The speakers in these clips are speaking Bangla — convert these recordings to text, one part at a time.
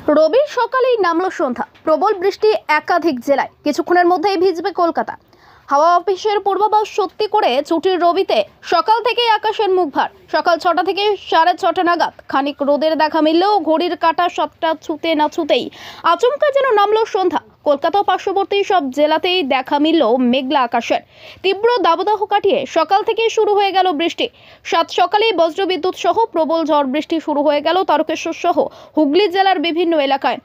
রবির সকালেই নামলো সন্ধ্যা। প্রবল বৃষ্টি একাধিক জেলায়, কিছুক্ষণের মধ্যেই ভিজবে কলকাতা। হাওয়া অফিসের পূর্বাভাস সত্যি করে ছুটির রবিতে সকাল থেকেই আকাশের মুখ ভার। সকাল 6টা থেকে 6:30 নাগাদ খানিক রোদের দেখা মিললেও ঘড়ির কাঁটা 7টা ছুতে না ছুতেই আচমকা যেন নামলো সন্ধ্যা। কলকাতা পার্শ্ববর্তী সব জেলাতেই দেখা মিলল মেঘলা আকাশের। তীব্র দাবদাহ কাটিয়ে সকাল থেকে শুরু হয়ে গেল বৃষ্টি। সাত সকালেই বজ্রবিদ্যুৎ সহ প্রবল ঝড় বৃষ্টি শুরু হয়ে গেল তারকেশ্বর সহ হুগলি জেলার বিভিন্ন এলাকায়।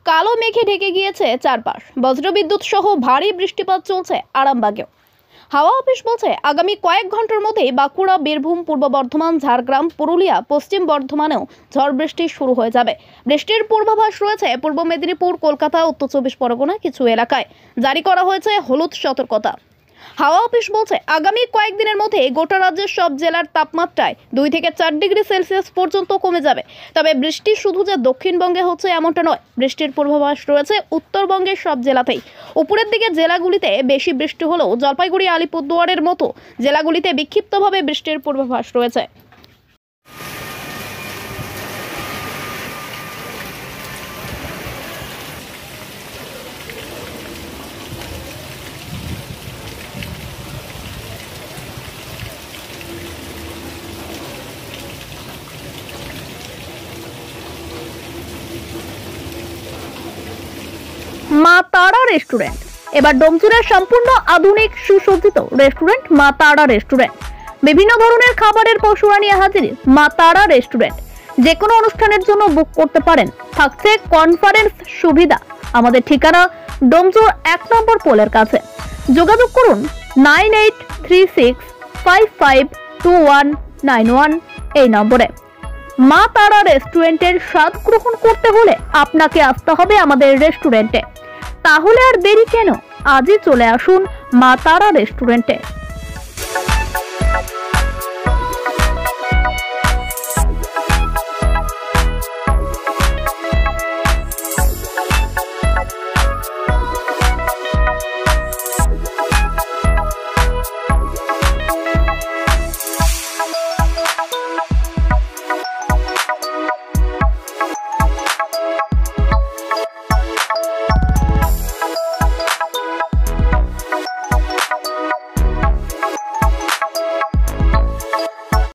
কালো মেঘে ঢেকে গিয়েছে চারপাশ। বজ্রবিদ্যুৎ সহ ভারী বৃষ্টিপাত চলছে আরামবাগেও। হাওয়া অফিস বলছে আগামী কয়েক ঘন্টার মধ্যেই বাঁকুড়া, বীরভূম, পূর্ব বর্ধমান, ঝাড়গ্রাম, পুরুলিয়া, পশ্চিম বর্ধমানেও ঝড় বৃষ্টি শুরু হয়ে যাবে। বৃষ্টির পূর্বাভাস রয়েছে পূর্ব মেদিনীপুর, কলকাতা, উত্তর 24 পরগনা কিছু এলাকায়। জারি করা হয়েছে হলুদ সতর্কতা। হাওয়া অফিস বলছে আগামী কয়েকদিনের মধ্যে গোটা রাজ্যের সব জেলার তাপমাত্রায় 2 থেকে 4 ডিগ্রি সেলসিয়াস পর্যন্ত কমে যাবে। তবে বৃষ্টি শুধু যে দক্ষিণবঙ্গে হচ্ছে এমনটা নয়, বৃষ্টির পূর্বাভাস রয়েছে উত্তরবঙ্গের সব জেলাতেই। উপরের দিকে জেলাগুলিতে বেশি বৃষ্টি হলেও জলপাইগুড়ি, আলিপুরদুয়ারের মতো জেলাগুলিতে বিক্ষিপ্তভাবে বৃষ্টির পূর্বাভাস রয়েছে। মা তারা রেস্টুরেন্ট এবার ডোমচুরের সম্পূর্ণ আধুনিক সুসজ্জিত রেস্টুরেন্ট মা তারা রেস্টুরেন্ট। বিভিন্ন ধরনের খাবারের পসরা নিয়ে হাজির মা তারা রেস্টুরেন্ট। যে কোনো অনুষ্ঠানের জন্য বুক করতে পারেন, থাকছে কনফারেন্স সুবিধা। আমাদের ঠিকানা ডোমচুর 1 নম্বর পোলের কাছে। যোগাযোগ করুন 9836552191 এই নম্বরে। মা তারা রেস্টুরেন্টের স্বাদ গ্রহণ করতে হলে আপনাকে আসতে হবে আমাদের রেস্টুরেন্টে। তাহলে আর দেরি কেন, আজই চলে আসুন মা তারা রেস্টুরেন্টে।